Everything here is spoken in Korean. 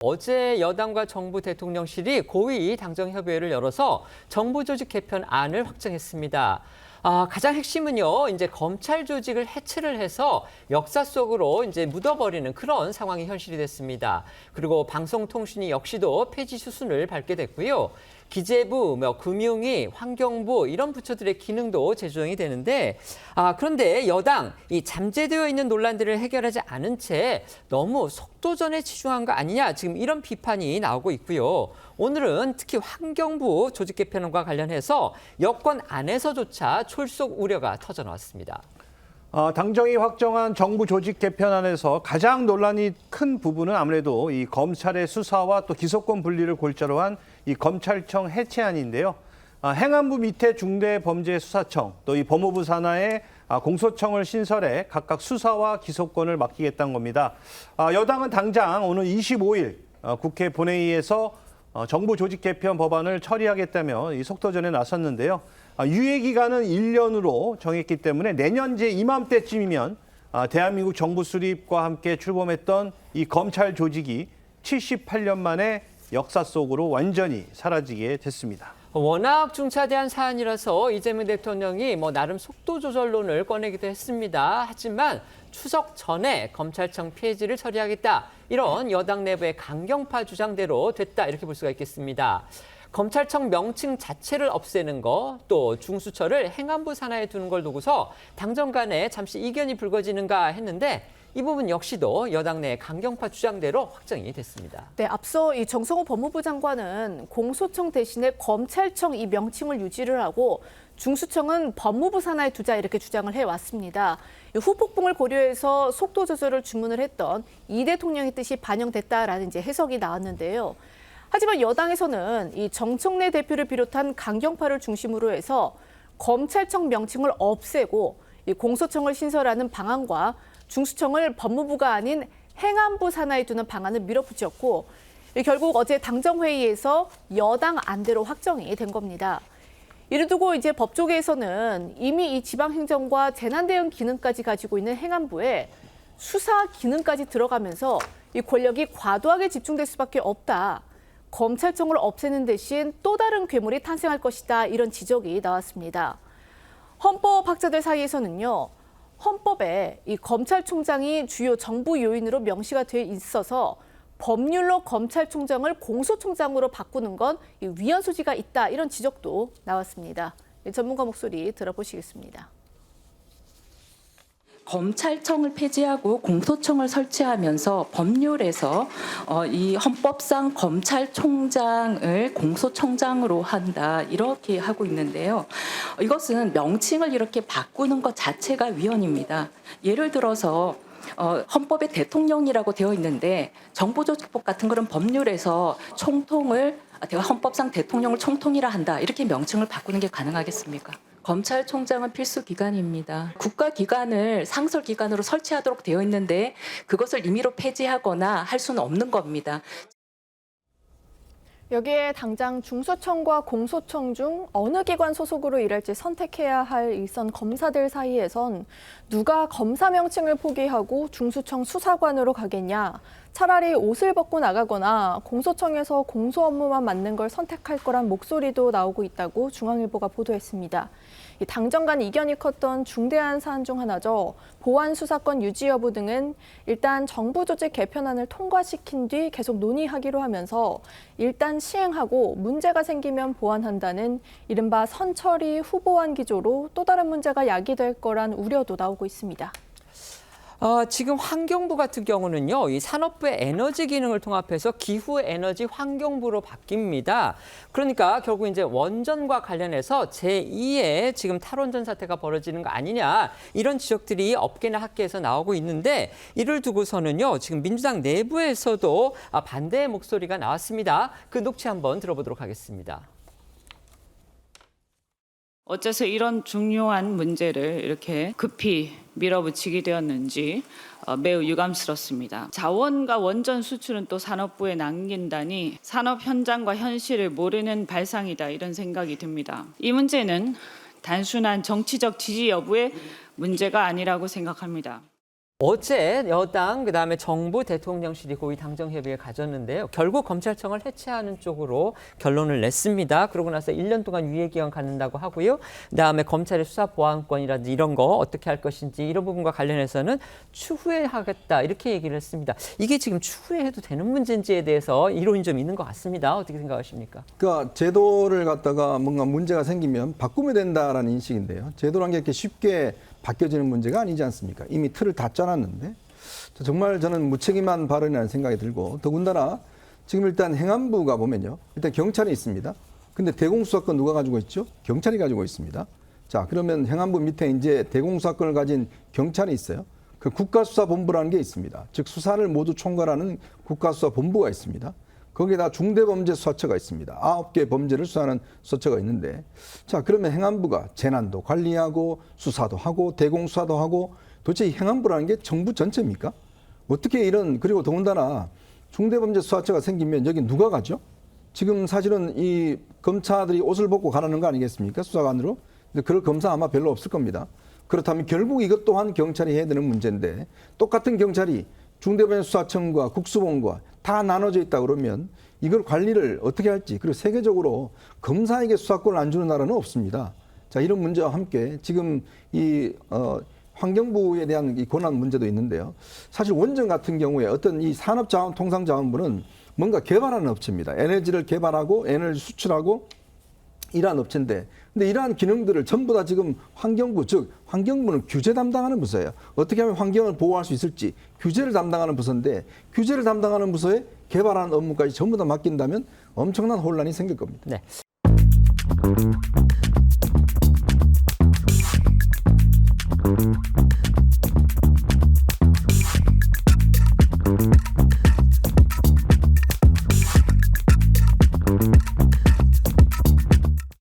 어제 여당과 정부 대통령실이 고위 당정협의회를 열어서 정부 조직 개편안을 확정했습니다. 가장 핵심은요, 이제 검찰 조직을 해체를 해서 역사 속으로 이제 묻어버리는 그런 상황이 현실이 됐습니다. 그리고 방송통신위 역시도 폐지 수순을 밟게 됐고요. 기재부, 금융위, 환경부 이런 부처들의 기능도 재조정이 되는데 그런데 여당 이 잠재되어 있는 논란들을 해결하지 않은 채 너무 속도전에 치중한 거 아니냐 지금 이런 비판이 나오고 있고요. 오늘은 특히 환경부 조직 개편과 관련해서 여권 안에서조차 출속 우려가 터져 나왔습니다. 당정이 확정한 정부 조직 개편안에서 가장 논란이 큰 부분은 아무래도 이 검찰의 수사와 또 기소권 분리를 골자로 한 이 검찰청 해체안인데요. 행안부 밑에 중대범죄수사청, 또 이 법무부 산하에 공소청을 신설해 각각 수사와 기소권을 맡기겠다는 겁니다. 여당은 당장 오늘 25일 국회 본회의에서 정부 조직 개편 법안을 처리하겠다며 이 속도전에 나섰는데요. 유예 기간은 1년으로 정했기 때문에 내년 제 이맘때쯤이면 대한민국 정부 수립과 함께 출범했던 이 검찰 조직이 78년 만에 역사 속으로 완전히 사라지게 됐습니다. 워낙 중차대한 사안이라서 이재명 대통령이 나름 속도 조절론을 꺼내기도 했습니다. 하지만 추석 전에 검찰청 폐지를 처리하겠다. 이런 여당 내부의 강경파 주장대로 됐다. 이렇게 볼 수가 있겠습니다. 검찰청 명칭 자체를 없애는 거, 또 중수처를 행안부 산하에 두는 걸 두고서 당정 간에 잠시 이견이 불거지는가 했는데 이 부분 역시도 여당 내 강경파 주장대로 확정이 됐습니다. 네, 앞서 이 정성호 법무부 장관은 공소청 대신에 검찰청 이 명칭을 유지를 하고 중수청은 법무부 산하에 두자 이렇게 주장을 해왔습니다. 후폭풍을 고려해서 속도 조절을 주문을 했던 이 대통령의 뜻이 반영됐다라는 이제 해석이 나왔는데요. 하지만 여당에서는 이 정청래 대표를 비롯한 강경파를 중심으로 해서 검찰청 명칭을 없애고 이 공소청을 신설하는 방안과 중수청을 법무부가 아닌 행안부 산하에 두는 방안을 밀어붙였고 결국 어제 당정회의에서 여당 안대로 확정이 된 겁니다. 이를 두고 이제 법조계에서는 이미 이 지방행정과 재난대응 기능까지 가지고 있는 행안부에 수사 기능까지 들어가면서 이 권력이 과도하게 집중될 수밖에 없다. 검찰청을 없애는 대신 또 다른 괴물이 탄생할 것이다. 이런 지적이 나왔습니다. 헌법학자들 사이에서는요. 헌법에 이 검찰총장이 주요 정부 요인으로 명시가 돼 있어서 법률로 검찰총장을 공소총장으로 바꾸는 건 위헌 소지가 있다. 이런 지적도 나왔습니다. 전문가 목소리 들어보시겠습니다. 검찰청을 폐지하고 공소청을 설치하면서 법률에서 이 헌법상 검찰총장을 공소청장으로 한다 이렇게 하고 있는데요. 이것은 명칭을 이렇게 바꾸는 것 자체가 위헌입니다. 예를 들어서 헌법에 대통령이라고 되어 있는데 정부조직법 같은 그런 법률에서 총통을 헌법상 대통령을 총통이라 한다 이렇게 명칭을 바꾸는 게 가능하겠습니까? 검찰총장은 필수 기관입니다. 국가기관을 상설기관으로 설치하도록 되어 있는데 그것을 임의로 폐지하거나 할 수는 없는 겁니다. 여기에 당장 중수청과 공소청 중 어느 기관 소속으로 일할지 선택해야 할 일선 검사들 사이에선 누가 검사 명칭을 포기하고 중수청 수사관으로 가겠냐, 차라리 옷을 벗고 나가거나 공소청에서 공소 업무만 맡는 걸 선택할 거란 목소리도 나오고 있다고 중앙일보가 보도했습니다. 당정 간 이견이 컸던 중대한 사안 중 하나죠. 보안 수사권 유지 여부 등은 일단 정부 조직 개편안을 통과시킨 뒤 계속 논의하기로 하면서 일단 시행하고 문제가 생기면 보완한다는 이른바 선처리 후보안 기조로 또 다른 문제가 야기될 거란 우려도 나오고 있습니다. 지금 환경부 같은 경우는요, 이 산업부의 에너지 기능을 통합해서 기후 에너지 환경부로 바뀝니다. 그러니까 결국 이제 원전과 관련해서 제2의 지금 탈원전 사태가 벌어지는 거 아니냐, 이런 지적들이 업계나 학계에서 나오고 있는데 이를 두고서는요, 지금 민주당 내부에서도 반대의 목소리가 나왔습니다. 그 녹취 한번 들어보도록 하겠습니다. 어째서 이런 중요한 문제를 이렇게 급히 밀어붙이게 되었는지 매우 유감스럽습니다. 자원과 원전 수출은 또 산업부에 남긴다니 산업 현장과 현실을 모르는 발상이다 이런 생각이 듭니다. 이 문제는 단순한 정치적 지지 여부의 문제가 아니라고 생각합니다. 어제 여당 그다음에 정부 대통령실이 고위 당정협의를 가졌는데요. 결국 검찰청을 해체하는 쪽으로 결론을 냈습니다. 그러고 나서 1년 동안 유예기간 갖는다고 하고요. 그다음에 검찰의 수사 보안권이라든지 이런 거 어떻게 할 것인지 이런 부분과 관련해서는 추후에 하겠다 이렇게 얘기를 했습니다. 이게 지금 추후에 해도 되는 문제인지에 대해서 이론이 좀 있는 것 같습니다. 어떻게 생각하십니까? 그러니까 제도를 갖다가 뭔가 문제가 생기면 바꾸면 된다라는 인식인데요. 제도란 게 이렇게 쉽게 바뀌어지는 문제가 아니지 않습니까? 이미 틀을 다 짜놨는데 정말 저는 무책임한 발언이라는 생각이 들고 더군다나 지금 일단 행안부가 보면요. 일단 경찰이 있습니다. 근데 대공수사권 누가 가지고 있죠? 경찰이 가지고 있습니다. 자, 그러면 행안부 밑에 이제 대공수사권을 가진 경찰이 있어요. 그 국가수사본부라는 게 있습니다. 즉 수사를 모두 총괄하는 국가수사본부가 있습니다. 거기에다 중대범죄수사처가 있습니다. 9개 범죄를 수사하는 수사처가 있는데 자 그러면 행안부가 재난도 관리하고 수사도 하고 대공수사도 하고 도대체 이 행안부라는 게 정부 전체입니까? 어떻게 이런 그리고 더군다나 중대범죄수사처가 생기면 여기 누가 가죠? 지금 사실은 이 검사들이 옷을 벗고 가라는 거 아니겠습니까? 수사관으로. 근데 그럴 검사 아마 별로 없을 겁니다. 그렇다면 결국 이것 또한 경찰이 해야 되는 문제인데 똑같은 경찰이 중대범죄수사청과 국수본과 다 나눠져 있다 그러면 이걸 관리를 어떻게 할지 그리고 세계적으로 검사에게 수사권을 안 주는 나라는 없습니다. 자 이런 문제와 함께 지금 이 환경부에 대한 이 권한 문제도 있는데요. 사실 원전 같은 경우에 어떤 이 산업자원통상자원부는 뭔가 개발하는 업체입니다. 에너지를 개발하고 에너지 수출하고 이러한 업체인데 근데 이러한 기능들을 전부 다 지금 환경부 즉 환경부는 규제 담당하는 부서예요. 어떻게 하면 환경을 보호할 수 있을지 규제를 담당하는 부서인데 규제를 담당하는 부서에 개발하는 업무까지 전부 다 맡긴다면 엄청난 혼란이 생길 겁니다. 네.